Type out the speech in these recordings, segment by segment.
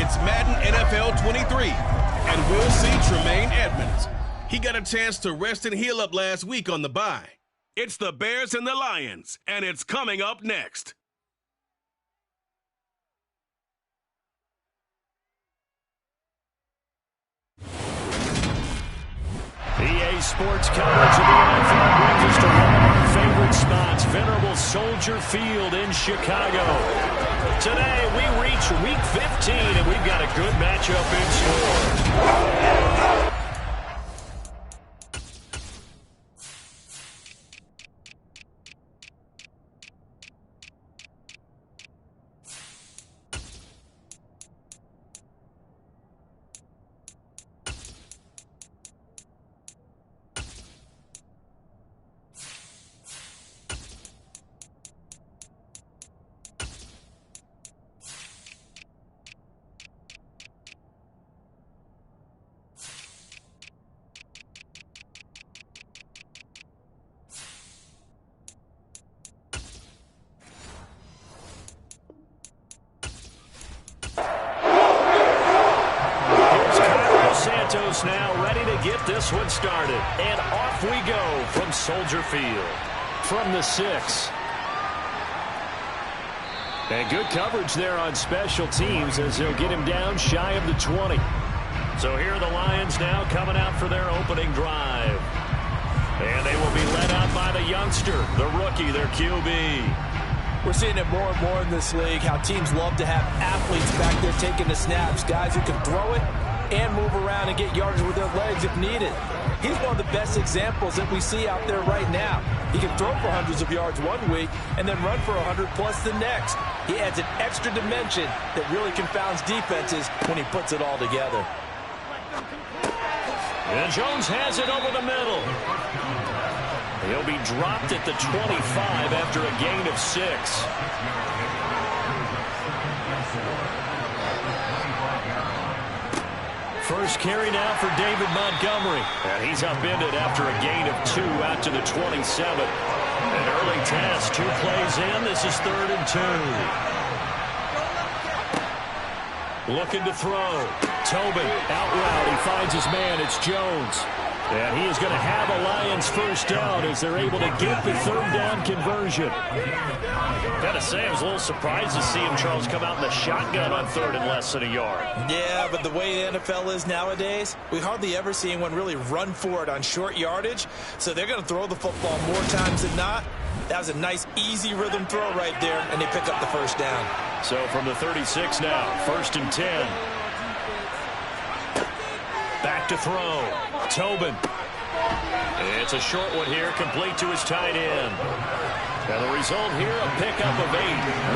It's Madden NFL 23, and we'll see Tremaine Edmonds. He got a chance to rest and heal up last week on the bye. It's the Bears and the Lions, and it's coming up next. EA Sports coverage of the NFL brings us to one of our favorite spots, venerable Soldier Field in Chicago. Today, we reach Week 15, and we've got a good matchup in store. Now ready to get this one started. And off we go from Soldier Field. From the 6. And good coverage there on special teams as they'll get him down shy of the 20. So here are the Lions now coming out for their opening drive. And they will be led out by the youngster, the rookie, their QB. We're seeing it more and more in this league, how teams love to have athletes back there taking the snaps, guys who can throw it and move around and get yardage with their legs if needed. He's one of the best examples that we see out there right now. He can throw for hundreds of yards one week and then run for 100+ the next. He adds an extra dimension that really confounds defenses when he puts it all together. And Jones has it over the middle. He'll be dropped at the 25 after a gain of 6. First carry now for David Montgomery. And he's upended after a gain of 2 out to the 27. An early test, 2 plays in. This is 3rd and 2. Looking to throw. Tobin out route. He finds his man. It's Jones. And he is going to have a Lions first down as they're able to get the 3rd down conversion. Gotta say, I was a little surprised to see him, Charles, come out in the shotgun on 3rd and less than a yard. Yeah, but the way the NFL is nowadays, we hardly ever see anyone really run for it on short yardage. So they're going to throw the football more times than not. That was a nice, easy rhythm throw right there, and they pick up the first down. So from the 36 now, 1st and 10. Back to throw. Tobin. It's a short one here, complete to his tight end. And the result here, a pickup of 8.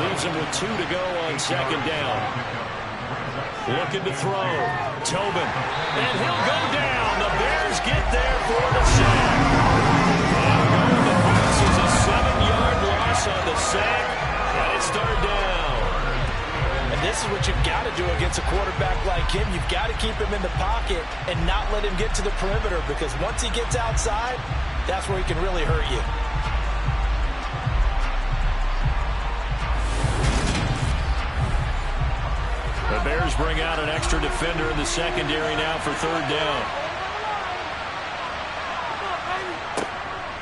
Leaves him with 2 to go on 2nd down. Looking to throw. Tobin. And he'll go down. The Bears get there for the sack. And going to pass is a 7-yard loss on the sack. And it's 3rd down. And this is what you've got to do against a quarterback like him. You've got to keep him in the pocket and not let him get to the perimeter, because once he gets outside, that's where he can really hurt you. The Bears bring out an extra defender in the secondary now for 3rd down.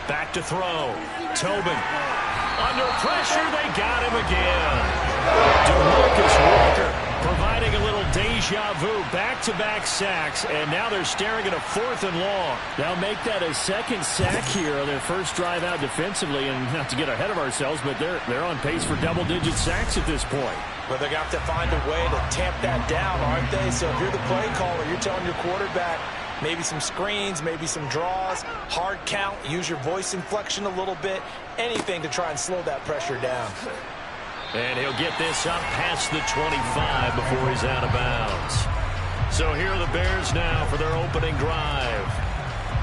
Back to throw. Tobin. Under pressure, they got him again. DeMarcus Walker providing a little deja vu, back-to-back sacks, and now they're staring at a 4th and long. They'll make that a 2nd sack here on their first drive out defensively, and not to get ahead of ourselves, but they're on pace for double-digit sacks at this point. But they're going to have to find a way to tamp that down, aren't they? So if you're the play caller, you're telling your quarterback maybe some screens, maybe some draws, hard count, use your voice inflection a little bit, anything to try and slow that pressure down. And he'll get this up past the 25 before he's out of bounds. So here are the Bears now for their opening drive.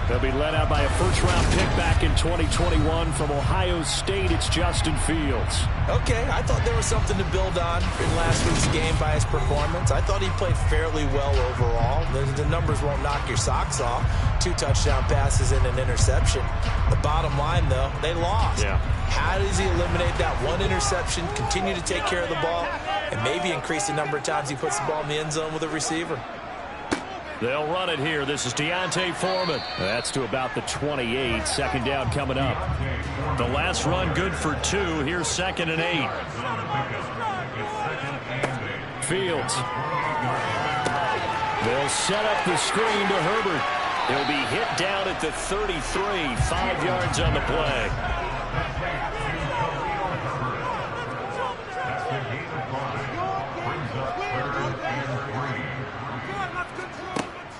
They'll be led out by a first-round pick back in 2021 from Ohio State. It's Justin Fields. Okay, I thought there was something to build on in last week's game by his performance. I thought he played fairly well overall. The numbers won't knock your socks off. 2 touchdown passes and an interception. The bottom line, though, they lost. Yeah. How does he eliminate that one interception, continue to take care of the ball? and maybe increase the number of times he puts the ball in the end zone with a receiver. They'll run it here. This is Deontay Foreman. That's to about the 28. Second down coming up. The last run good for 2. Here's 2nd and 8. Fields. They'll set up the screen to Herbert. He'll be hit down at the 33. 5 yards on the play.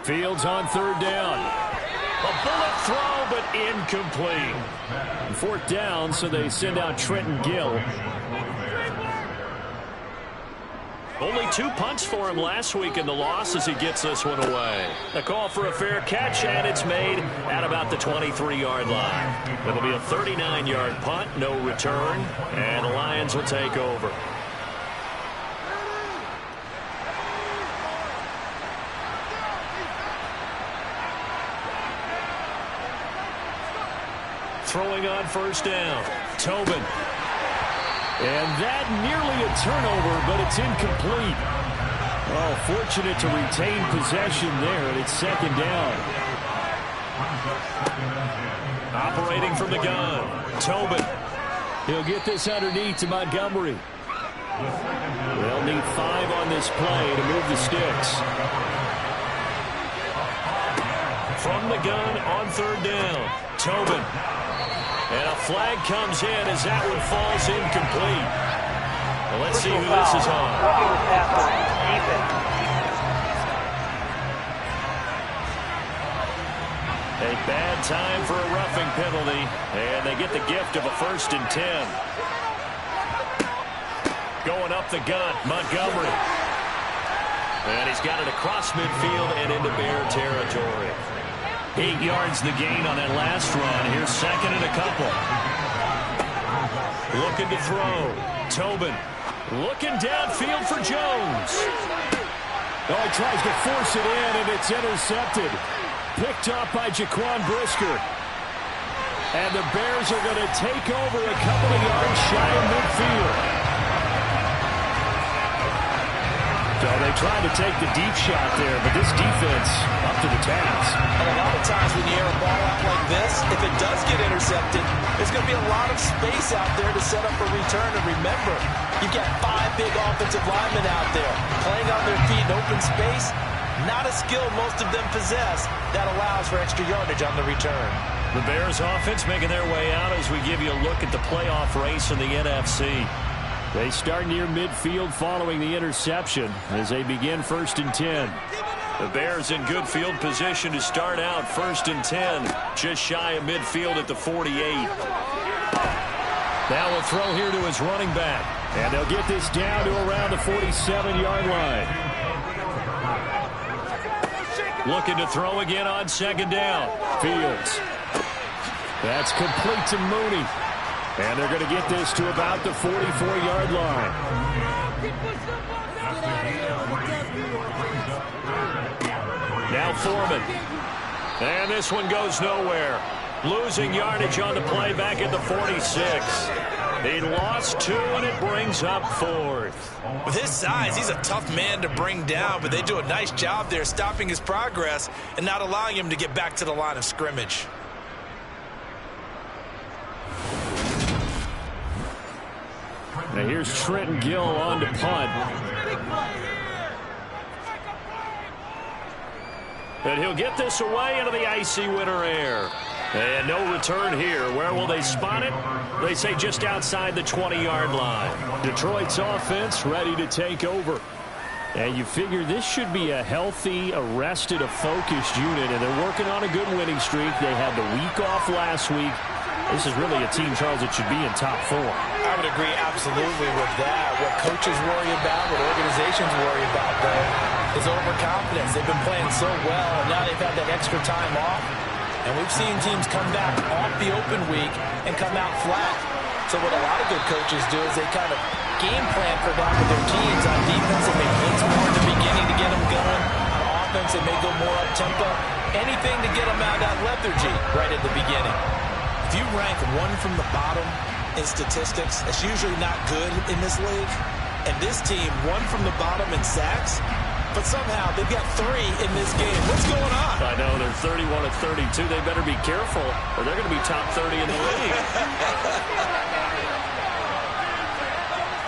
Fields on 3rd down. A bullet throw, but incomplete. 4th down, so they send out Trenton Gill. Only 2 punts for him last week in the loss as he gets this one away. A call for a fair catch, and it's made at about the 23-yard line. It'll be a 39-yard punt, no return, and the Lions will take over. Throwing on 1st down. Tobin. And that nearly a turnover, but it's incomplete. Oh, fortunate to retain possession there, and it's 2nd down. Operating from the gun. Tobin. He'll get this underneath to Montgomery. They'll need 5 on this play to move the sticks. From the gun on 3rd down. Tobin. And a flag comes in as that one falls incomplete. Well, let's see who this is on. A bad time for a roughing penalty, and they get the gift of a 1st and 10. Going up the gun, Montgomery. And he's got it across midfield and into Bear territory. 8 yards the gain on that last run. Here's 2nd and a couple. Looking to throw. Tobin looking downfield for Jones. Oh, he tries to force it in, and it's intercepted. Picked up by Jaquan Brisker. And the Bears are going to take over a couple of yards shy of midfield. So they tried to take the deep shot there, but this defense up to the task. And a lot of times when you air a ball out like this, if it does get intercepted, there's going to be a lot of space out there to set up a return. And remember, you've got 5 big offensive linemen out there playing on their feet in open space. Not a skill most of them possess that allows for extra yardage on the return. The Bears offense making their way out as we give you a look at the playoff race in the NFC. They start near midfield following the interception as they begin 1st and 10. The Bears in good field position to start out 1st and 10, just shy of midfield at the 48. Now a throw here to his running back. And they'll get this down to around the 47-yard line. Looking to throw again on 2nd down. Fields. That's complete to Mooney. And they're going to get this to about the 44-yard line. Now Foreman. And this one goes nowhere. Losing yardage on the play back at the 46. He lost 2, and it brings up 4th. With his size, he's a tough man to bring down, but they do a nice job there stopping his progress and not allowing him to get back to the line of scrimmage. Now here's Trenton Gill on to punt. And he'll get this away into the icy winter air. And no return here. Where will they spot it? They say just outside the 20-yard line. Detroit's offense ready to take over. And you figure this should be a healthy, arrested, a focused unit. And they're working on a good winning streak. They had the week off last week. This is really a team, Charles, that should be in top 4. I would agree absolutely with that. What coaches worry about, what organizations worry about, though, is overconfidence. They've been playing so well, and now they've had that extra time off. And we've seen teams come back off the open week and come out flat. So what a lot of good coaches do is they kind of game plan for that with their teams. On defense, they may blitz more in the beginning to get them going. On offense, they may go more up-tempo. Anything to get them out of that lethargy right at the beginning. If you rank one from the bottom in statistics, it's usually not good in this league. And this team won from the bottom in sacks, but somehow they've got 3 in this game. What's going on? I know, they're 31 of 32. They better be careful, or they're going to be top 30 in the league.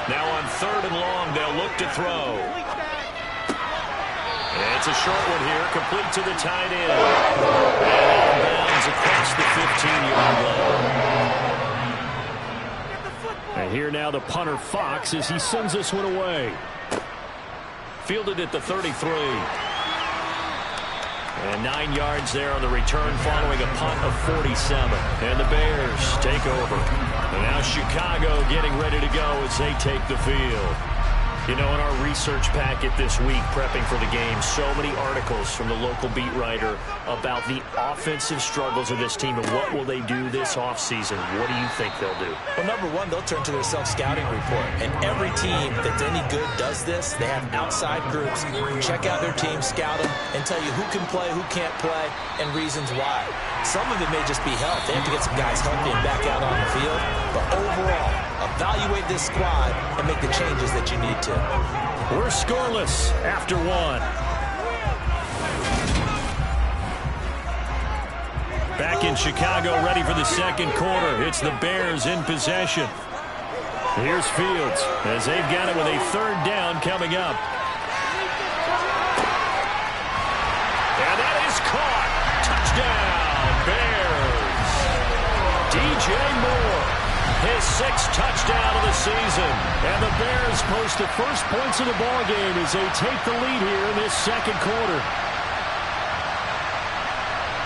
Now on 3rd and long, they'll look to throw. It's a short one here, complete to the tight end. And out of bounds across the 15-yard line. And here now the punter Fox as he sends this one away. Fielded at the 33. And 9 yards there on the return following a punt of 47. And the Bears take over. And now Chicago getting ready to go as they take the field. You know, in our research packet this week, prepping for the game, so many articles from the local beat writer about the offensive struggles of this team and what will they do this offseason. What do you think they'll do? Well, number one, they'll turn to their self-scouting report. And every team that's any good does this. They have outside groups. Check out their team, scout them, and tell you who can play, who can't play, and reasons why. Some of it may just be health. They have to get some guys healthy and back out on the field. But overall, evaluate this squad and make the changes that you need to. We're scoreless after 1. Back in Chicago, ready for the second quarter. It's the Bears in possession. Here's Fields as they've got it with a 3rd down coming up. And that is caught. Touchdown, Bears. DJ Moore, his 6th touchdown of the season. And the Bears post the first points of the ballgame as they take the lead here in this second quarter.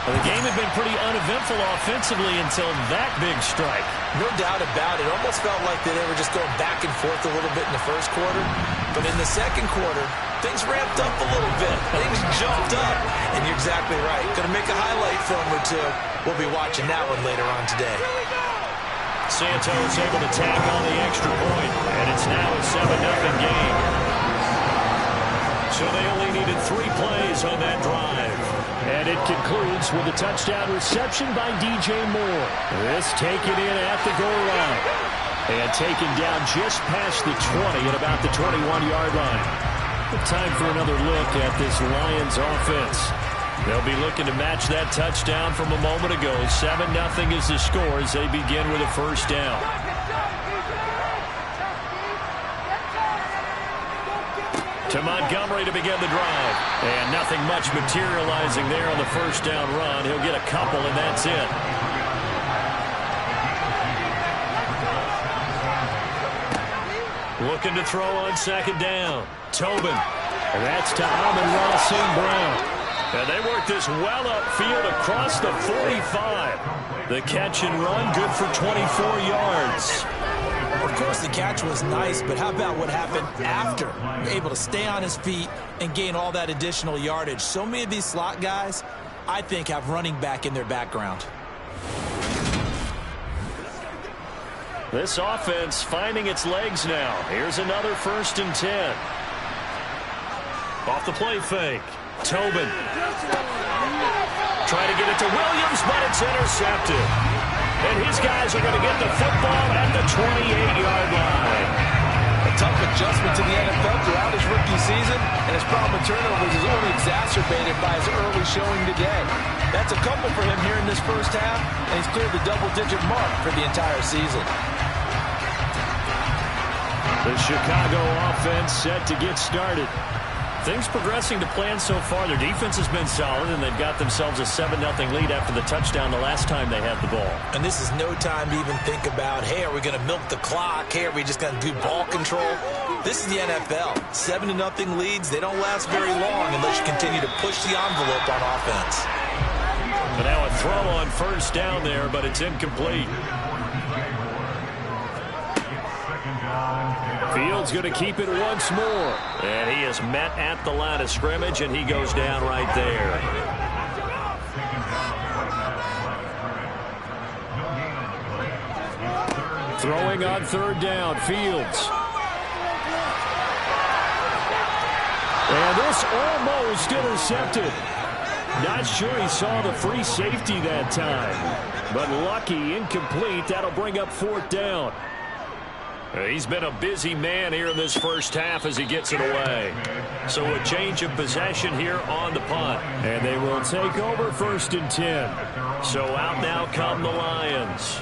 Well, the game had been pretty uneventful offensively until that big strike. No doubt about it. Almost felt like they were just going back and forth a little bit in the first quarter. But in the second quarter, things ramped up a little bit. Things jumped up. And you're exactly right. Going to make a highlight film or two. We'll be watching that one later on today. Santos able to tack on the extra point, and it's now a 7-0 game. So they only needed 3 plays on that drive. And it concludes with a touchdown reception by DJ Moore. This taken in at the goal line. And taken down just past the 20 at about the 21-yard line. Time for another look at this Lions offense. They'll be looking to match that touchdown from a moment ago. 7-0 is the score as they begin with a first down. To Montgomery to begin the drive. And nothing much materializing there on the first down run. He'll get a couple, and that's it. Looking to throw on second down. Tobin. And that's to Amon-Ra St. Brown. And they work this well upfield across the 45. The catch and run, good for 24 yards. Of course, the catch was nice, but how about what happened after? Able to stay on his feet and gain all that additional yardage. So many of these slot guys, I think, have running back in their background. This offense finding its legs now. Here's another 1st and 10. Off the play fake. Tobin. Trying to get it to Williams, but it's intercepted. And his guys are going to get the football at the 28-yard line. A tough adjustment to the NFL throughout his rookie season, and his problem with turnovers is only exacerbated by his early showing today. That's a couple for him here in this first half, and he's cleared the double-digit mark for the entire season. The Chicago offense set to get started. Things progressing to plan so far. Their defense has been solid, and they've got themselves a 7-0 lead after the touchdown the last time they had the ball. And this is no time to even think about, hey, are we going to milk the clock? Hey, are we just going to do ball control? This is the NFL. 7-0 leads, they don't last very long unless you continue to push the envelope on offense. But now a throw on first down there, but it's incomplete. Fields going to keep it once more. And he is met at the line of scrimmage, and he goes down right there. Throwing on 3rd down, Fields. And this almost intercepted. Not sure he saw the free safety that time. But lucky, incomplete. That'll bring up 4th down. He's been a busy man here in this first half as he gets it away. So a change of possession here on the punt. And they will take over 1st and 10. So out now come the Lions.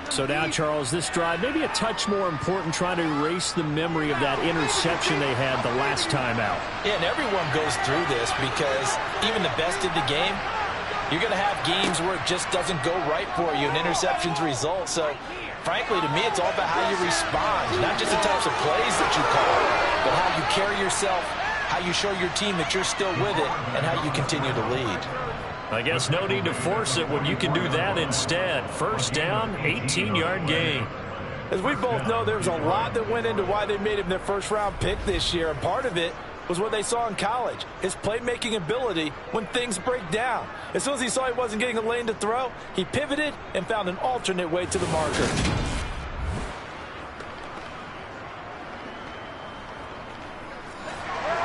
So now, Charles, this drive maybe a touch more important, trying to erase the memory of that interception they had the last time out. Yeah, and everyone goes through this because even the best in the game, you're going to have games where it just doesn't go right for you and interceptions result. So, frankly, to me, it's all about how you respond, not just the types of plays that you call, but how you carry yourself, how you show your team that you're still with it, and how you continue to lead. I guess no need to force it when you can do that instead. 1st down, 18-yard gain. As we both know, there was a lot that went into why they made him their first-round pick this year, and part of it was what they saw in college, his playmaking ability when things break down. As soon as he saw he wasn't getting a lane to throw, he pivoted and found an alternate way to the marker.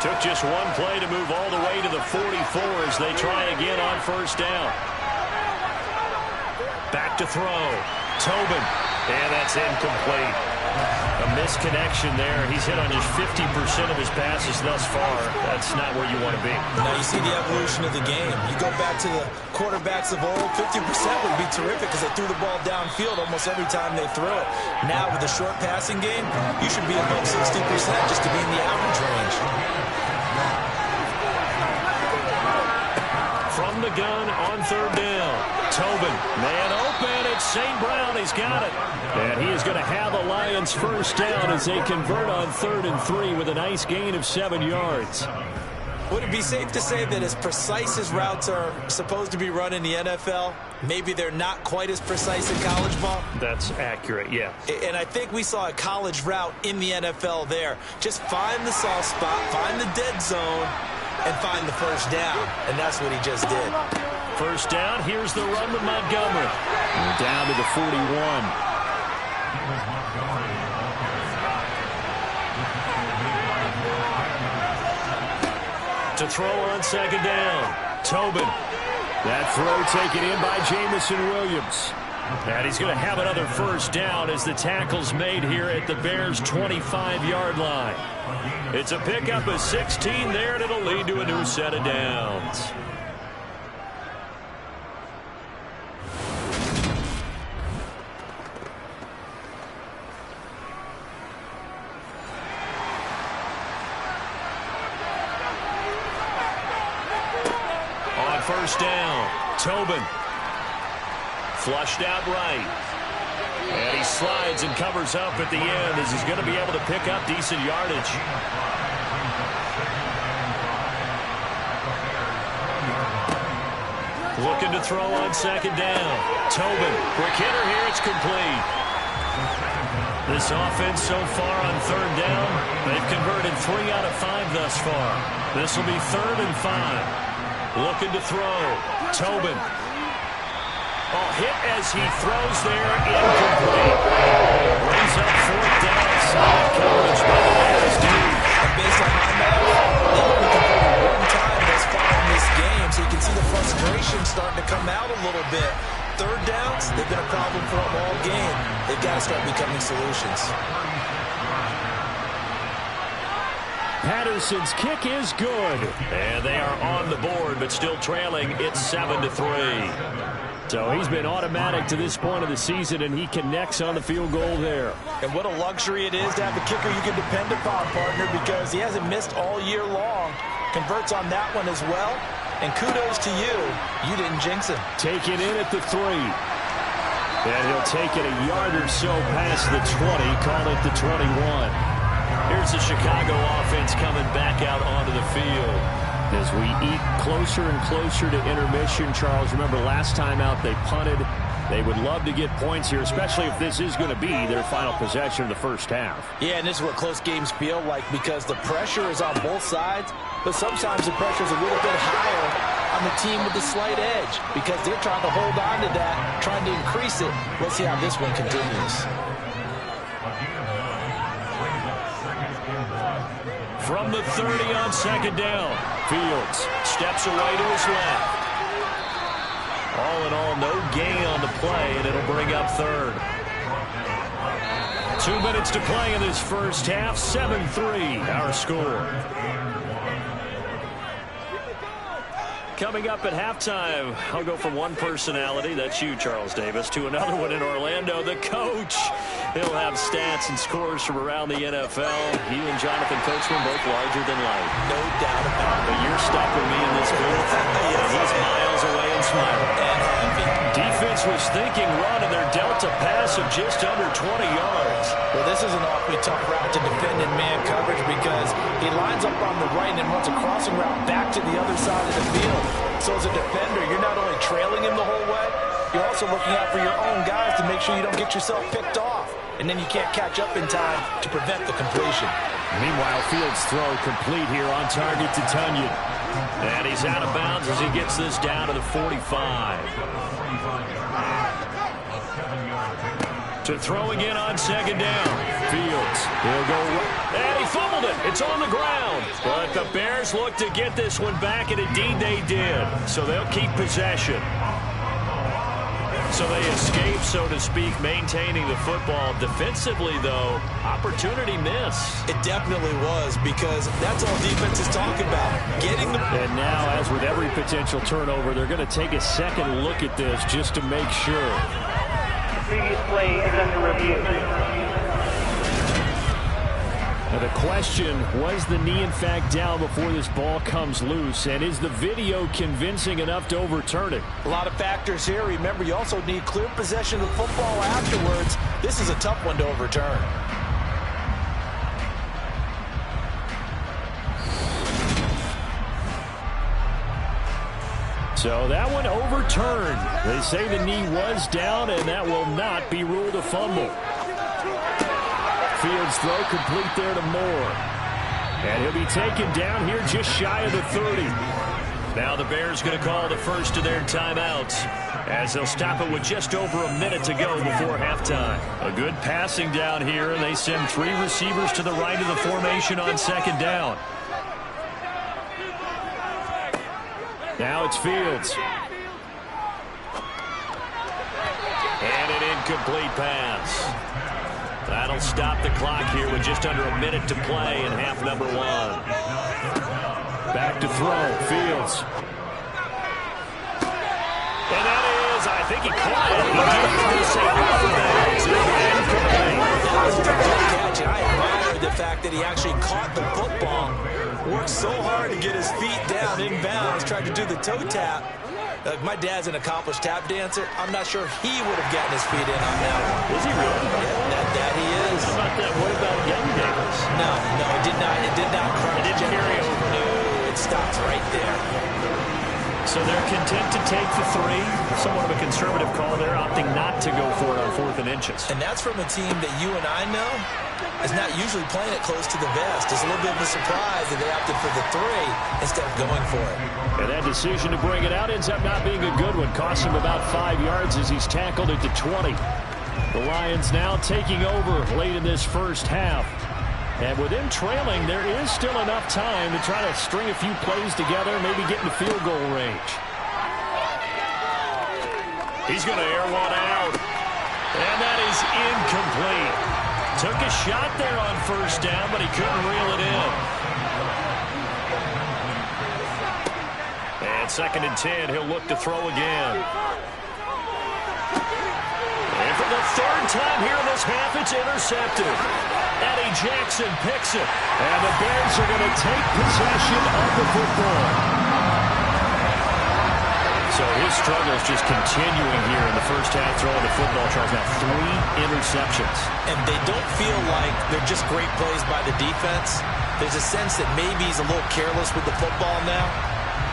Took just one play to move all the way to the 44 as they try again on 1st down. Back to throw. Tobin. And that's incomplete. A misconnection there. He's hit on just 50% of his passes thus far. That's not where you want to be. Now you see the evolution of the game. You go back to the quarterbacks of old, 50% would be terrific because they threw the ball downfield almost every time they threw it. Now with the short passing game, you should be above 60% just to be in the average range. From the gun on 3rd down. Tobin, man open. It's St. Brown. He's got it. And he is going to have the Lions 1st down as they convert on 3rd and 3 with a nice gain of 7 yards. Would it be safe to say that as precise as routes are supposed to be run in the NFL, maybe they're not quite as precise in college ball? That's accurate, yeah. And I think we saw a college route in the NFL there. Just find the soft spot, find the dead zone, and find the 1st down. And that's what he just did. 1st down, here's the run with Montgomery. We're down to the 41. To throw on 2nd down. Tobin. That throw taken in by Jamison Williams. And he's going to have another 1st down as the tackle's made here at the Bears' 25-yard line. It's a pickup of 16 there, and it'll lead to a new set of downs. On 1st down, Tobin. Flushed out right. And he slides and covers up at the end as he's going to be able to pick up decent yardage. Looking to throw on 2nd down. Tobin, quick hitter here, it's complete. This offense so far on 3rd down, they've converted 3 out of 5 thus far. This will be 3rd and 5. Looking to throw. Tobin. Oh, hit as he throws there, incomplete. Brings up 4th down, solid coverage by the Bears D. And based on my math, they've only converted 1 time thus far in this game, so you can see the frustration starting to come out a little bit. 3rd downs, they've been a problem for them all game. They've got to start becoming solutions. Patterson's kick is good. And they are on the board, but still trailing. It's 7-3. So he's been automatic to this point of the season, and he connects on the field goal there. And what a luxury it is to have a kicker you can depend upon, partner, because he hasn't missed all year long. Converts on that one as well. And kudos to you. You didn't jinx him. Take it in at the 3. And he'll take it a yard or so past the 20, call it the 21. Here's the Chicago offense coming back out onto the field. As we eat closer and closer to intermission, Charles, remember last time out they punted. They would love to get points here, especially if this is going to be their final possession of the first half. Yeah, and this is what close games feel like because the pressure is on both sides, but sometimes the pressure is a little bit higher on the team with the slight edge because they're trying to hold on to that, trying to increase it. Let's see how this one continues. From the 30 on 2nd down, Fields steps away to his left. All in all, no gain on the play, and it'll bring up 3rd. 2 minutes to play in this first half. 7-3, our score. Coming up at halftime, I'll go from one personality, that's you, Charles Davis, to another one in Orlando, the coach. He'll have stats and scores from around the NFL. He and Jonathan Coachman both larger than life. No doubt about it. But you're stuck with me in this booth. And he's miles away and smiling. And happy. Defense was thinking run, and they're dealt a pass of just under 20 yards. Well, this is an awfully tough route to defend in man coverage because he lines up on the right and runs a crossing route back to the other side of the field. So as a defender, you're not only trailing him the whole way, you're also looking out for your own guys to make sure you don't get yourself picked off. And then you can't catch up in time to prevent the completion. Meanwhile, Fields' throw complete here on target to Tunyon. And he's out of bounds as he gets this down to the 45. To throw again on second down. Fields, he'll go, and he fumbled it. It's on the ground. But the Bears look to get this one back, and indeed they did. So they'll keep possession. So they escape, so to speak, maintaining the football. Defensively, though, opportunity miss. It definitely was, because that's all defense is talking about. Getting the... And now, as with every potential turnover, they're going to take a second look at this just to make sure. Previous play is under review. Now the question, was the knee in fact down before this ball comes loose? And is the video convincing enough to overturn it? A lot of factors here. Remember, you also need clear possession of the football afterwards. This is a tough one to overturn. So that one overturned. They say the knee was down, and that will not be ruled a fumble. Fields' throw complete there to Moore. And he'll be taken down here just shy of the 30. Now the Bears going to call the first of their timeouts as they'll stop it with just over a minute to go before halftime. A good passing down here, and they send 3 receivers to the right of the formation on second down. Now it's Fields. And an incomplete pass. That'll stop the clock here with just under a minute to play in half number 1. Back to throw. Fields. And that is, I think he caught it. He did say That was a good catch, and I admire the fact that he actually caught the football. Worked so hard to get his feet down inbounds, tried to do the toe tap. My dad's an accomplished tap dancer. I'm not sure he would have gotten his feet in on that one. Is he really? Yeah, that he is. How about that? What about Young Davis? No, it did not. It did not crunch. It didn't carry over. No, it stops right there. So they're content to take the 3. Somewhat of a conservative call. They're opting not to go for it on 4th and inches. And that's from a team that you and I know is not usually playing it close to the vest. It's a little bit of a surprise that they opted for the 3 instead of going for it. And that decision to bring it out ends up not being a good one. Costs him about 5 yards as he's tackled it to 20. The Lions now taking over late in this first half. And with him trailing, there is still enough time to try to string a few plays together, maybe get into field goal range. He's going to air one out. And that is incomplete. Took a shot there on first down, but he couldn't reel it in. And 2nd and 10, he'll look to throw again. And for the 3rd time here in this half, it's intercepted. Eddie Jackson picks it. And the Bears are going to take possession of the football. So his struggles just continuing here in the first half throwing the football. Charles, now 3 interceptions. And they don't feel like they're just great plays by the defense. There's a sense that maybe he's a little careless with the football now.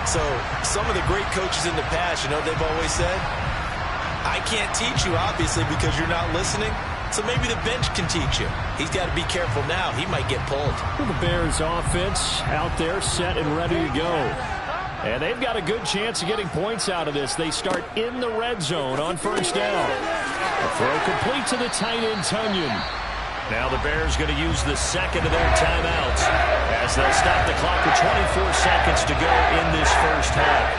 So some of the great coaches in the past, they've always said, I can't teach you, obviously, because you're not listening. So maybe the bench can teach you. He's got to be careful now. He might get pulled. Well, the Bears offense out there set and ready to go. And they've got a good chance of getting points out of this. They start in the red zone on first down. A throw complete to the tight end, Tunyon. Now the Bears going to use the 2nd of their timeouts as they'll stop the clock with 24 seconds to go in this first half.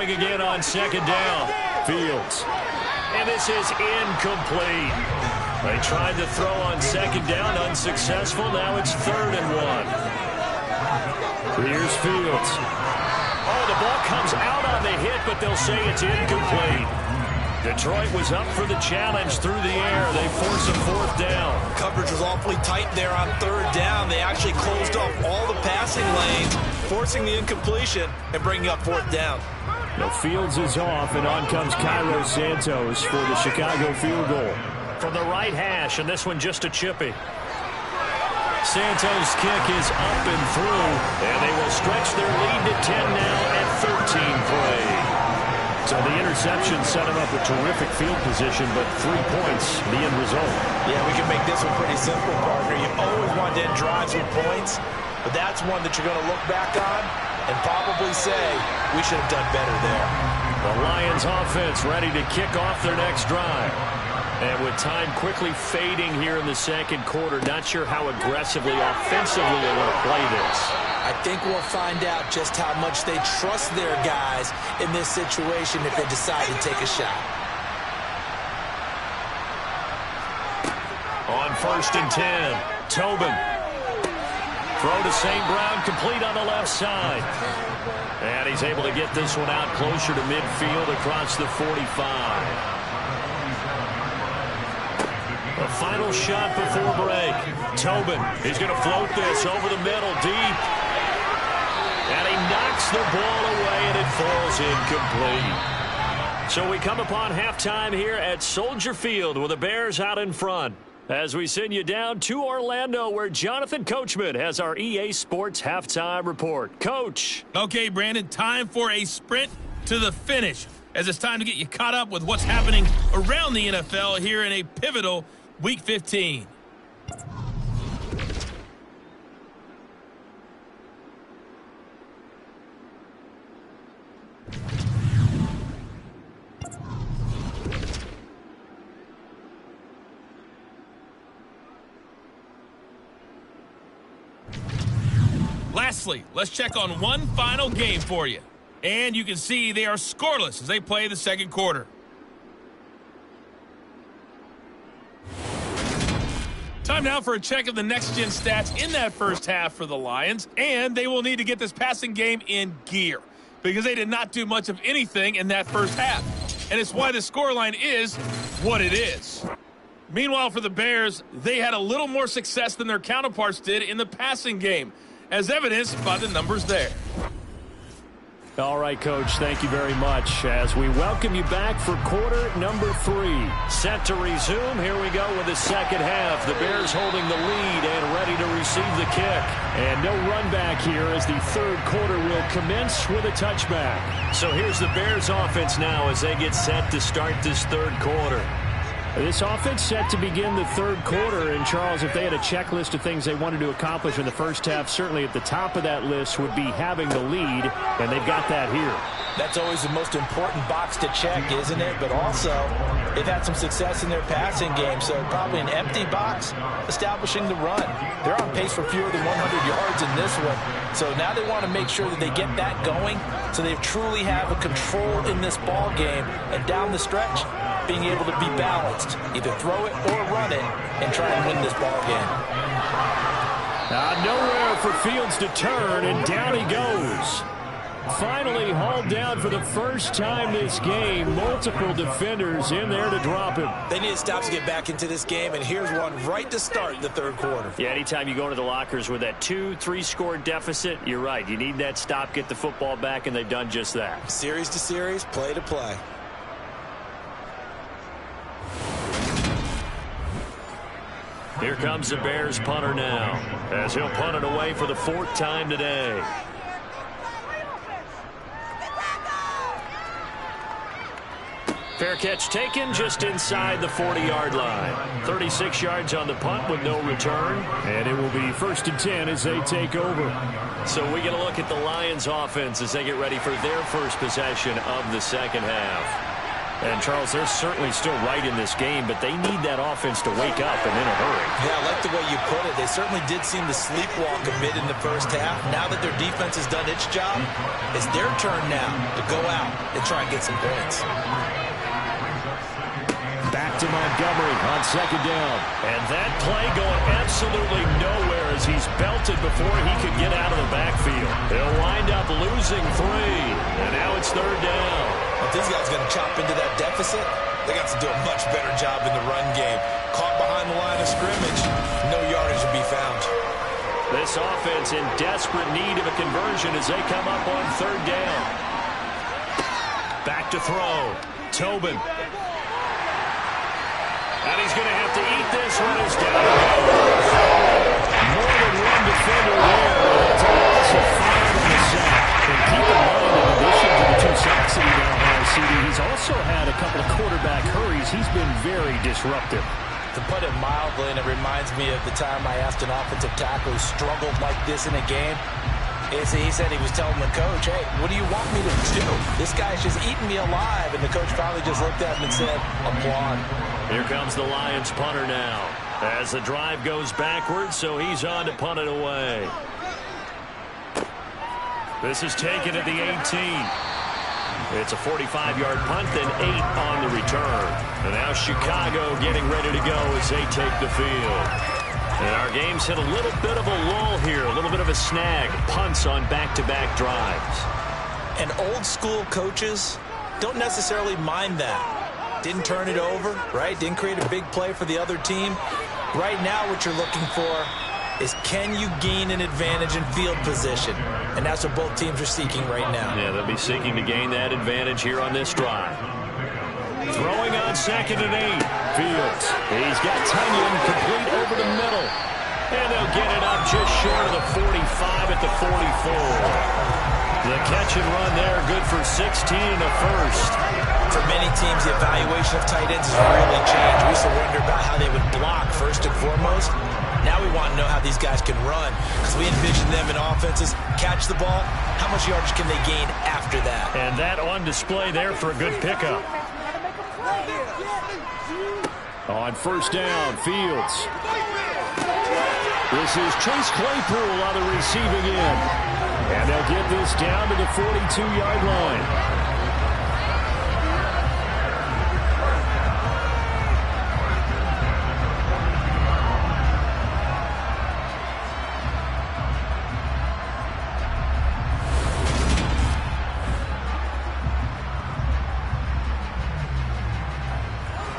throwing again on second down. Fields. And this is incomplete. They tried to throw on second down, unsuccessful. Now it's 3rd and 1. Here's Fields. Oh, the ball comes out on the hit, but they'll say it's incomplete. Detroit was up for the challenge through the air. They force a 4th down. Coverage was awfully tight there on 3rd down. They actually closed off all the passing lanes, forcing the incompletion and bringing up 4th down. The Fields is off, and on comes Cairo Santos for the Chicago field goal. From the right hash, and this one just a chippy. Santos' kick is up and through, and they will stretch their lead to 10 now at 13 play. So the interception set him up with terrific field position, but 3 points, the end result. Yeah, we can make this one pretty simple, partner. You always want to end drives with points, but that's one that you're going to look back on and probably say, we should have done better there. The Lions offense ready to kick off their next drive. And with time quickly fading here in the second quarter, not sure how aggressively, offensively they're going to play this. I think we'll find out just how much they trust their guys in this situation if they decide to take a shot. On 1st and 10, Tobin. Throw to St. Brown, complete on the left side. And he's able to get this one out closer to midfield across the 45. A final shot before break. Tobin, he's going to float this over the middle, deep. And he knocks the ball away, and it falls incomplete. So we come upon halftime here at Soldier Field with the Bears out in front. As we send you down to Orlando, where Jonathan Coachman has our EA Sports halftime report. Coach. Okay, Brandon, time for a sprint to the finish, as it's time to get you caught up with what's happening around the NFL here in a pivotal Week 15. Lastly, let's check on one final game for you. And you can see they are scoreless as they play the second quarter. Time now for a check of the next-gen stats in that first half for the Lions. And they will need to get this passing game in gear because they did not do much of anything in that first half. And it's why the scoreline is what it is. Meanwhile, for the Bears, they had a little more success than their counterparts did in the passing game, as evidenced by the numbers there. All right, Coach, thank you very much. As we welcome you back for quarter number 3. Set to resume. Here we go with the second half. The Bears holding the lead and ready to receive the kick. And no run back here as the third quarter will commence with a touchback. So here's the Bears offense now as they get set to start this third quarter. This offense set to begin the third quarter. And, Charles, if they had a checklist of things they wanted to accomplish in the first half, certainly at the top of that list would be having the lead, and they've got that here. That's always the most important box to check, isn't it? But also, they've had some success in their passing game, so probably an empty box establishing the run. They're on pace for fewer than 100 yards in this one, so now they want to make sure that they get that going so they truly have a control in this ball game, and down the stretch, being able to be balanced, either throw it or run it, and try and win this ball game. Nowhere for Fields to turn, and down he goes. Finally hauled down for the first time this game. Multiple defenders in there to drop him. They need to stop to get back into this game, and here's one right to start the third quarter. Yeah, anytime you go into the lockers with that 2-3 score deficit, you're right. You need that stop, get the football back, and they've done just that. Series to series, play to play. Here comes the Bears punter now, as he'll punt it away for the 4th time today. Fair catch taken just inside the 40-yard line. 36 yards on the punt with no return. And it will be 1st and 10 as they take over. So we get a look at the Lions offense as they get ready for their first possession of the second half. And, Charles, they're certainly still right in this game, but they need that offense to wake up and in a hurry. Yeah, I like the way you put it. They certainly did seem to sleepwalk a bit in the first half. Now that their defense has done its job, it's their turn now to go out and try and get some points. Back to Montgomery on second down. And that play going absolutely nowhere as he's belted before he could get out of the backfield. They'll wind up losing 3. And now it's third down. If these guys are going to chop into that deficit, they got to do a much better job in the run game. Caught behind the line of scrimmage, no yardage to be found. This offense in desperate need of a conversion as they come up on third down. Back to throw. Tobin. And he's going to have to eat this one as down. More than one defender there. It's a loss of 5 on the sack. And keep in mind, in addition to the 2 sacks that he now has, CD, he's also had a couple of quarterback hurries. He's been very disruptive. To put it mildly, and it reminds me of the time I asked an offensive tackle who struggled like this in a game. He said he was telling the coach, hey, what do you want me to do? This guy's just eating me alive. And the coach finally just looked at him and said, applaud. Here comes the Lions punter now. As the drive goes backwards, so he's on to punt it away. This is taken at the 18. It's a 45-yard punt, then 8 on the return. And now Chicago getting ready to go as they take the field. And our game's hit a little bit of a lull here, a little bit of a snag. Punts on back-to-back drives. And old-school coaches don't necessarily mind that. Didn't turn it over, right? Didn't create a big play for the other team. Right now what you're looking for is can you gain an advantage in field position? And that's what both teams are seeking right now. Yeah, they'll be seeking to gain that advantage here on this drive. Throwing on second and 8. Fields. He's got Tunyon complete over the middle. And they'll get it up just short of the 45 at the 44. The catch and run there, good for 16 and a first. For many teams, the evaluation of tight ends has really changed. We used to wonder about how they would block first and foremost. Now we want to know how these guys can run because we envision them in offenses catch the ball. How much yardage can they gain after that? And that on display there for a good pickup. On first down, Fields. This is Chase Claypool on the receiving end. And they'll get this down to the 42-yard line.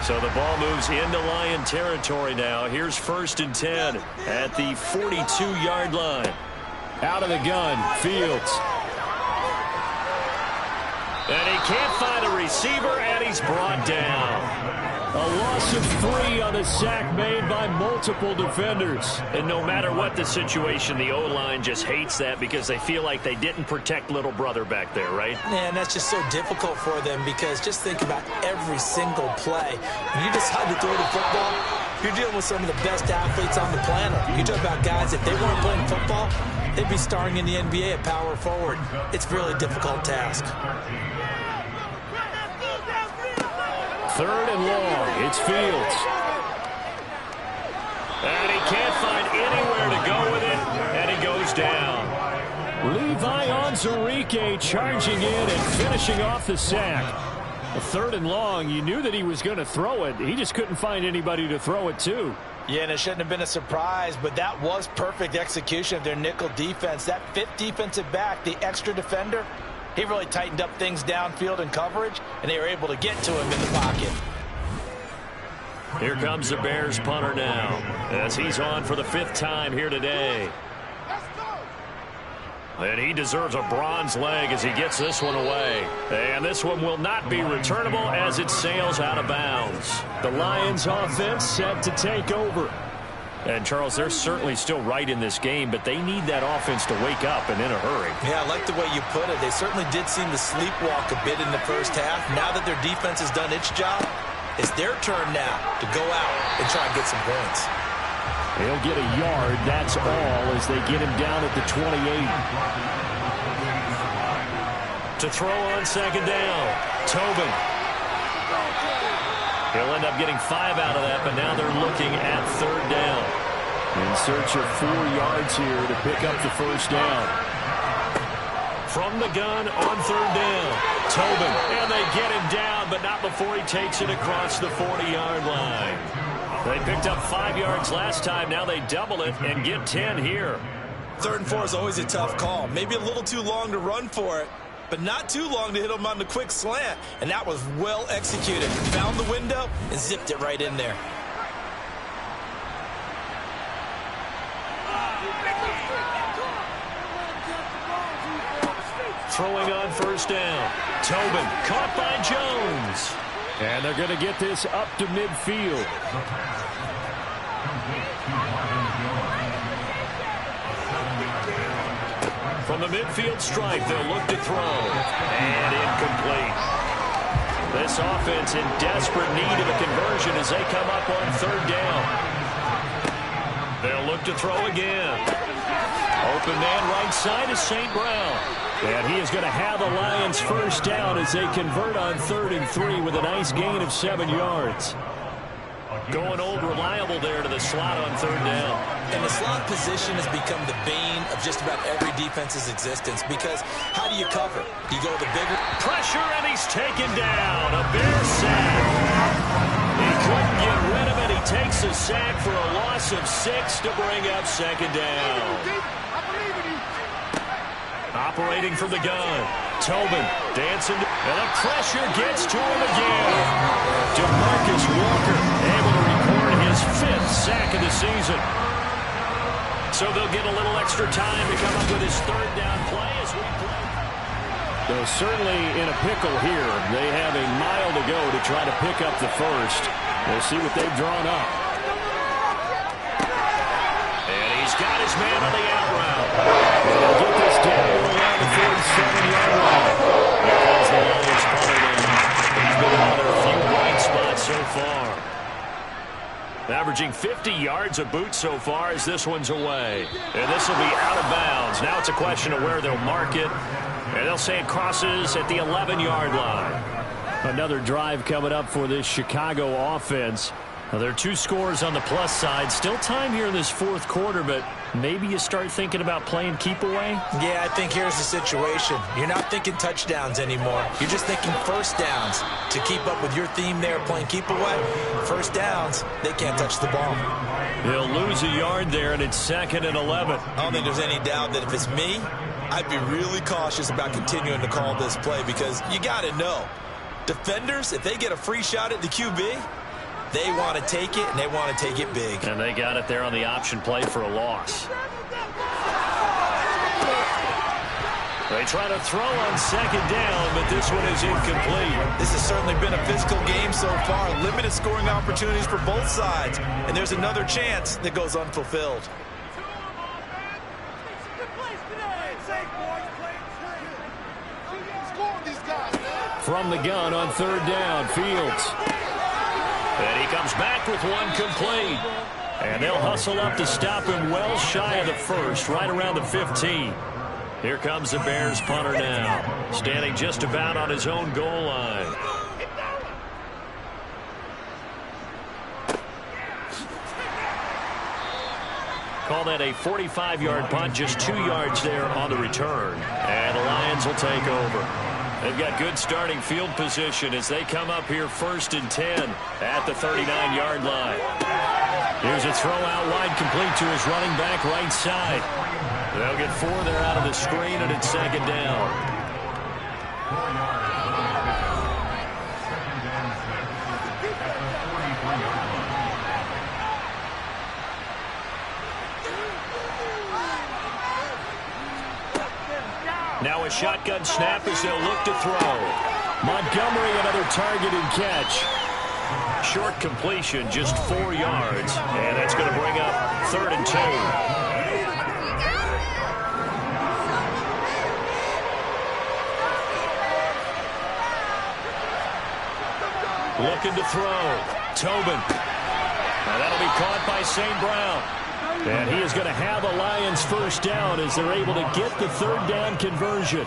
So the ball moves into Lion territory now. Here's first and 10 at the 42-yard line. Out of the gun, Fields. And he can't find a receiver, and he's brought down. A loss of 3 on the sack made by multiple defenders. And no matter what the situation, the O-line just hates that because they feel like they didn't protect little brother back there, right? Man, that's just so difficult for them because just think about every single play. When you decide to throw the football, you're dealing with some of the best athletes on the planet. You talk about guys, if they weren't playing football, they'd be starring in the NBA at power forward. It's a really difficult task. Third and long, it's Fields. And he can't find anywhere to go with it, and he goes down. Levi Onwuzurike charging in and finishing off the sack. A third and long, you knew that he was going to throw it. He just couldn't find anybody to throw it to. Yeah, and it shouldn't have been a surprise, but that was perfect execution of their nickel defense. That fifth defensive back, the extra defender, he really tightened up things downfield in coverage, and they were able to get to him in the pocket. Here comes the Bears punter now, as he's on for the 5th time here today. And he deserves a bronze leg as he gets this one away. And this one will not be returnable as it sails out of bounds. The Lions offense set to take over. And, Charles, they're certainly still right in this game, but they need that offense to wake up and in a hurry. Yeah, I like the way you put it. They certainly did seem to sleepwalk a bit in the first half. Now that their defense has done its job, it's their turn now to go out and try and get some points. He'll get a yard, that's all, as they get him down at the 28. To throw on second down, Tobin. He'll end up getting 5 out of that, but now they're looking at 3rd down. In search of 4 yards here to pick up the first down. From the gun on 3rd down. Tobin, and they get him down, but not before he takes it across the 40-yard line. They picked up 5 yards last time. Now they double it and get 10 here. 3rd and 4 is always a tough call. Maybe a little too long to run for it, but not too long to hit him on the quick slant. And that was well executed. Found the window and zipped it right in there. Throwing on 1st down. Tobin caught by Jones. And they're going to get this up to midfield. From the midfield stripe, they'll look to throw. And incomplete. This offense in desperate need of a conversion as they come up on 3rd down. They'll look to throw again. Open man right side is St. Brown. And he is going to have the Lions first down as they convert on 3rd and 3 with a nice gain of 7 yards. Going old reliable there to the slot on 3rd down. And the slot position has become the bane of just about every defense's existence because how do you cover? You go the bigger pressure, and he's taken down. A Bear sack. He couldn't get rid of it. He takes a sack for a loss of 6 to bring up 2nd down. Operating from the gun. Tobin dancing, and the pressure gets to him again. DeMarcus Walker able to record his 5th sack of the season. So they'll get a little extra time to come up with his 3rd down play as we play. They're certainly in a pickle here. They have a mile to go to try to pick up the first. We'll see what they've drawn up. And he's got his man on the out route. They'll get this down around the 47-yard line. Here comes the Lions punter in. He's been on there a few bright spots so far. Averaging 50 yards a boot so far as this one's away. And this will be out of bounds. Now it's a question of where they'll mark it. And they'll say it crosses at the 11-yard line. Another drive coming up for this Chicago offense. Now, there are 2 scores on the plus side. Still time here in this 4th quarter, but maybe you start thinking about playing keep away? Yeah, I think here's the situation. You're not thinking touchdowns anymore. You're just thinking first downs. To keep up with your theme there, playing keep away, first downs, they can't touch the ball. They'll lose a yard there, and it's 2nd and 11. I don't think there's any doubt that if it's me, I'd be really cautious about continuing to call this play because you got to know, defenders, if they get a free shot at the QB, they want to take it, and they want to take it big. And they got it there on the option play for a loss. They try to throw on 2nd down, but this one is incomplete. This has certainly been a physical game so far. Limited scoring opportunities for both sides. And there's another chance that goes unfulfilled. From the gun on 3rd down, Fields. And he comes back with one complete. And they'll hustle up to stop him well shy of the first, right around the 15. Here comes the Bears punter now, standing just about on his own goal line. Call that a 45-yard punt, just 2 yards there on the return. And the Lions will take over. They've got good starting field position as they come up here 1st and 10 at the 39-yard line. Here's a throw out wide, complete to his running back right side. They'll get 4 there out of the screen, and it's 2nd down. Now a shotgun snap as they'll look to throw. Montgomery, another target and catch. Short completion, just 4 yards. And that's going to bring up 3rd and 2. Looking to throw. Tobin. And that'll be caught by St. Brown. And he is going to have a Lions first down as they're able to get the 3rd down conversion.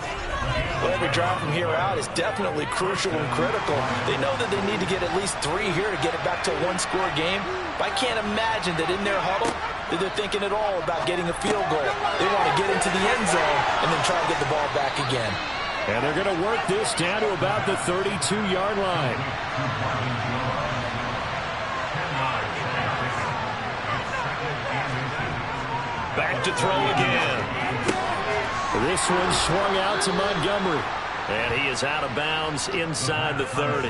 Well, every drive from here out is definitely crucial and critical. They know that they need to get at least 3 here to get it back to a one-score game. But I can't imagine that in their huddle that they're thinking at all about getting a field goal. They want to get into the end zone and then try to get the ball back again. And they're going to work this down to about the 32-yard line. Back to throw again. This one swung out to Montgomery. And he is out of bounds inside the 30.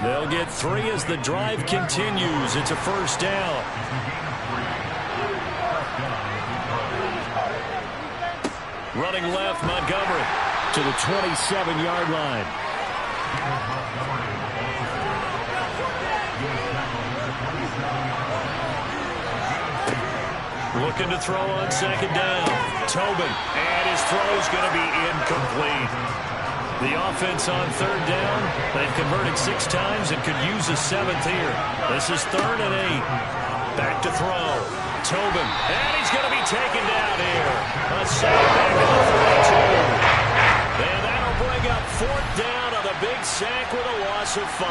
They'll get 3 as the drive continues. It's a first down. Running left, Montgomery. To the 27-yard line. Looking to throw on second down. Tobin, and his throw's going to be incomplete. The offense on third down, they've converted 6 times and could use a 7th here. This is 3rd and 8. Back to throw. Tobin, and he's going to be taken down here. A sack back at the 42. And that'll bring up 4th down on the big sack with a loss of 5.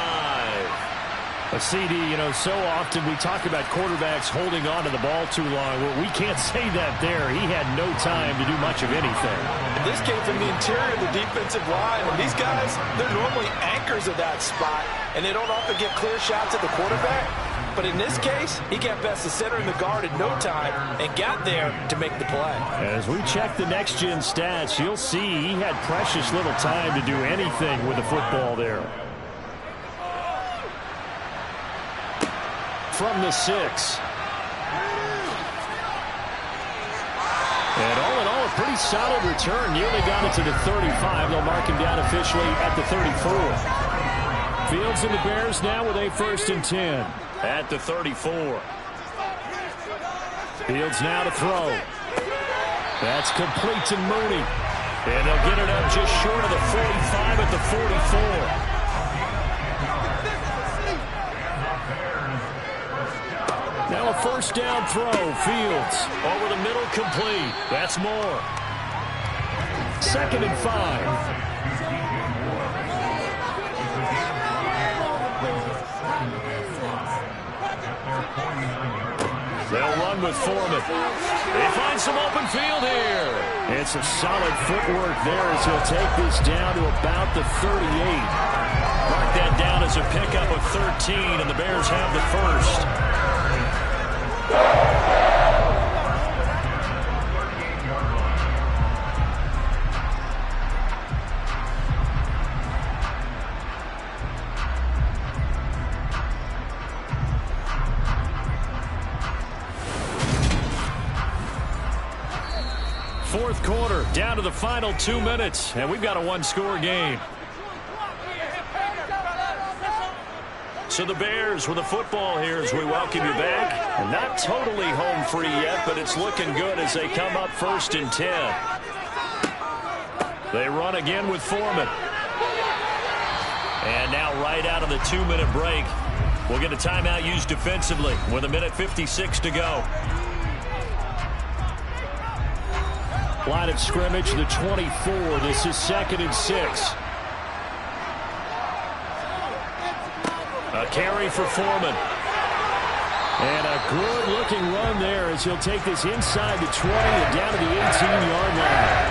A CD, so often we talk about quarterbacks holding on to the ball too long. Well, we can't say that there. He had no time to do much of anything. This came from the interior of the defensive line. And these guys, they're normally anchors of that spot, and they don't often get clear shots at the quarterback. But in this case, he got past the center and the guard in no time and got there to make the play. As we check the next-gen stats, you'll see he had precious little time to do anything with the football there. From the 6. And all in all, a pretty solid return. Nearly got it to the 35. They'll mark him down officially at the 34. Fields and the Bears now with a 1st and 10. At the 34. Fields now to throw. That's complete to Mooney. And they'll get it up just short of the 45 at the 44. Now a first down throw. Fields over the middle, complete. That's more. 2nd and 5. They'll run with Foreman. They find some open field here. It's a solid footwork there as he'll take this down to about the 38. Mark that down as a pickup of 13, and the Bears have the first. Fourth quarter, down to the final 2 minutes, and we've got a one-score game. So the Bears with the football here as we welcome you back. And not totally home free yet, but it's looking good as they come up 1st and 10. They run again with Foreman. And now right out of the 2-minute break, we'll get a timeout used defensively with 1:56 to go. Line of scrimmage, the 24. This is 2nd and 6. A carry for Foreman. And a good-looking run there as he'll take this inside the 20 and down to the 18-yard line.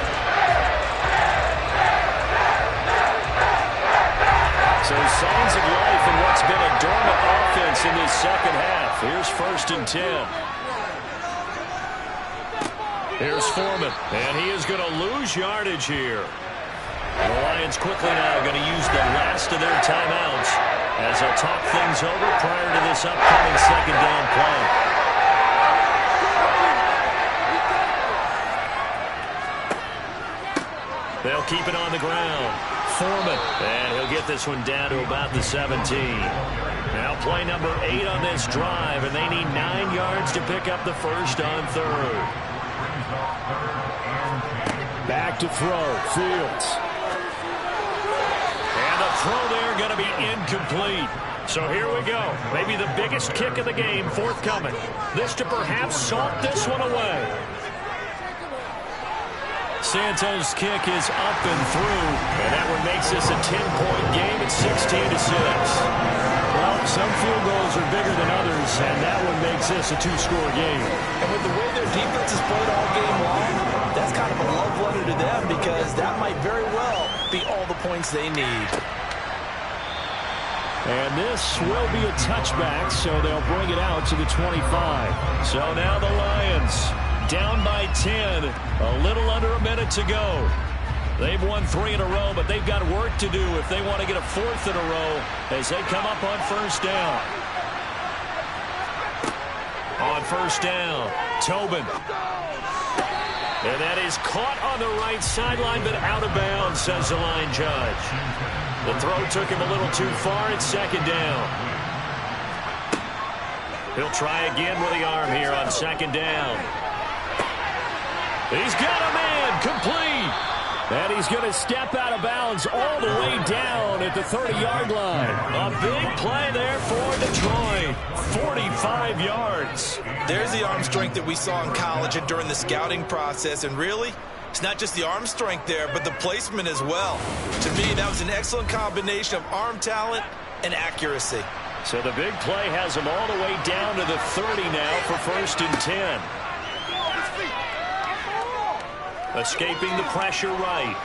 So signs of life in what's been a dormant offense in this second half. Here's 1st and 10. Here's Foreman, and he is going to lose yardage here. The Lions quickly now going to use the last of their timeouts as they'll talk things over prior to this upcoming second down play. They'll keep it on the ground. Foreman, and he'll get this one down to about the 17. Now play number 8 on this drive, and they need 9 yards to pick up the first on 3rd. Back to throw. Fields. And the throw there going to be incomplete. So here we go. Maybe the biggest kick of the game forthcoming. This to perhaps salt this one away. Santos' kick is up and through, and that one makes this a 10-point game at 16-6. Well, some field goals are bigger than others, and that one makes this a two-score game. And with the way their defense has played all game long, that's kind of a love letter to them because that might very well be all the points they need. And this will be a touchback, so they'll bring it out to the 25. So now the Lions down by 10, a little under a minute to go. They've won 3 in a row, but they've got work to do if they want to get a 4th in a row as they come up on first down. On first down, Tobin. And that is caught on the right sideline, but out of bounds, says the line judge. The throw took him a little too far. It's second down. He'll try again with the arm here on second down. He's got a man, complete. And he's going to step out of bounds all the way down at the 30-yard line. A big play there for Detroit. 45 yards. There's the arm strength that we saw in college and during the scouting process. And really, it's not just the arm strength there, but the placement as well. To me, that was an excellent combination of arm talent and accuracy. So the big play has him all the way down to the 30 now for 1st and 10. Escaping the pressure right.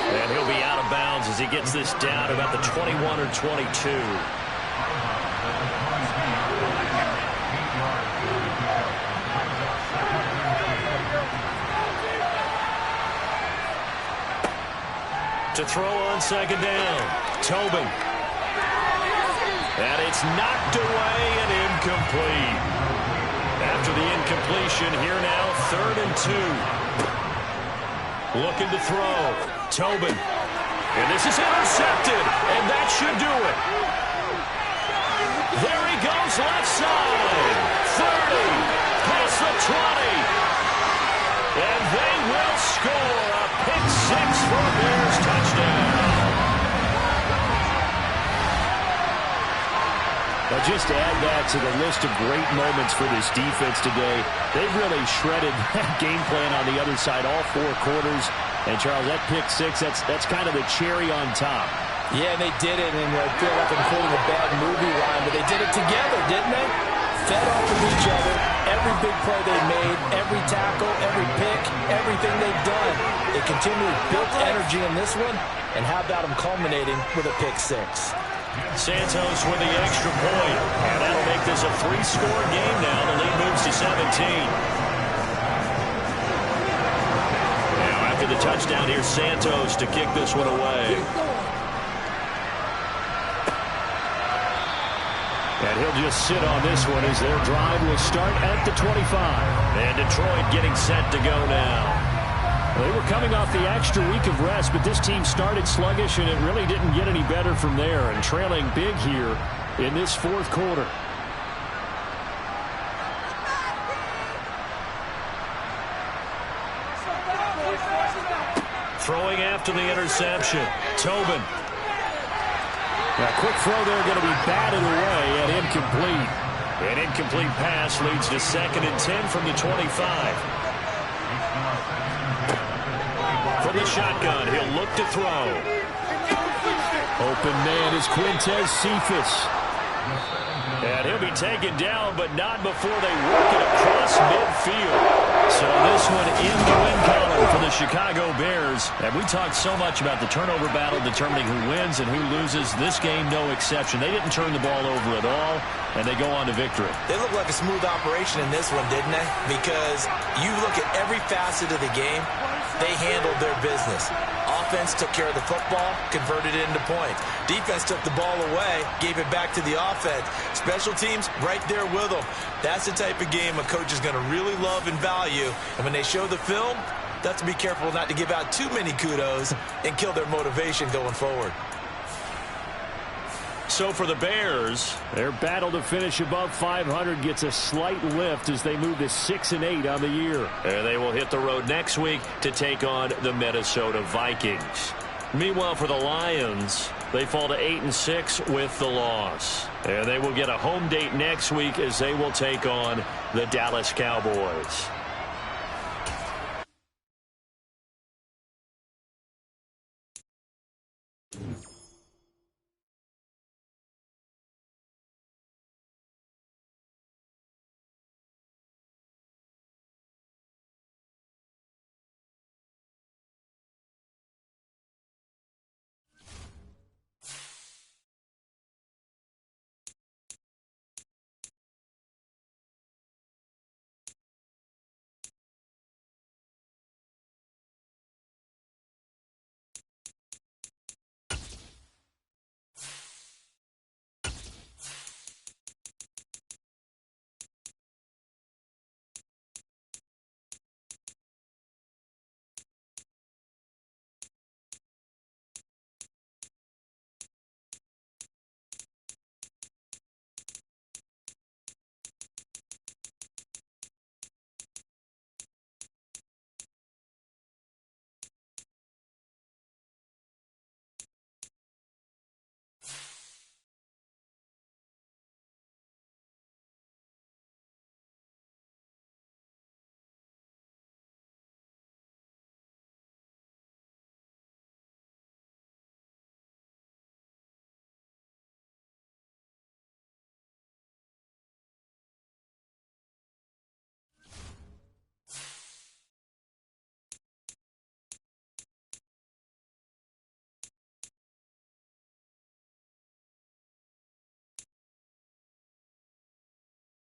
And he'll be out of bounds as he gets this down about the 21 or 22. To throw on second down, Tobin. And it's knocked away and incomplete. After the incompletion, here now, 3rd and 2. Looking to throw, Tobin. And this is intercepted, and that should do it. There he goes, left side. 30, past the 20. And they will score a pick 6 for a Bears touchdown. But just to add that to the list of great moments for this defense today, they've really shredded that game plan on the other side all 4 quarters. And, Charles, that pick 6, that's kind of the cherry on top. Yeah, and they did it, and I feel like I'm quoting a bad movie line, but they did it together, didn't they? Fed off of each other, every big play they made, every tackle, every pick, everything they've done. They continually built energy in this one, and how about them culminating with a pick 6? Santos with the extra point, and that'll make this a 3-score game now. The lead moves to 17. Now after the touchdown, here's Santos to kick this one away. And he'll just sit on this one as their drive will start at the 25. And Detroit getting set to go now. They were coming off the extra week of rest, but this team started sluggish, and it really didn't get any better from there, and trailing big here in this 4th quarter. Throwing after the interception, Tobin. Now, quick throw there going to be batted away and incomplete. An incomplete pass leads to 2nd and 10 from the 25. From the shotgun, he'll look to throw. Open man is Quintez Cephas. And he'll be taken down, but not before they work it across midfield. So this one in the win column for the Chicago Bears. And we talked so much about the turnover battle determining who wins and who loses. This game, no exception. They didn't turn the ball over at all, and they go on to victory. They look like a smooth operation in this one, didn't they? Because you look at every facet of the game, they handled their business. Offense took care of the football, converted it into points. Defense took the ball away, gave it back to the offense. Special teams, right there with them. That's the type of game a coach is going to really love and value. And when they show the film, they have to be careful not to give out too many kudos and kill their motivation going forward. So for the Bears, their battle to finish above 500 gets a slight lift as they move to 6-8 on the year. And they will hit the road next week to take on the Minnesota Vikings. Meanwhile, for the Lions, they fall to 8-6 with the loss. And they will get a home date next week as they will take on the Dallas Cowboys.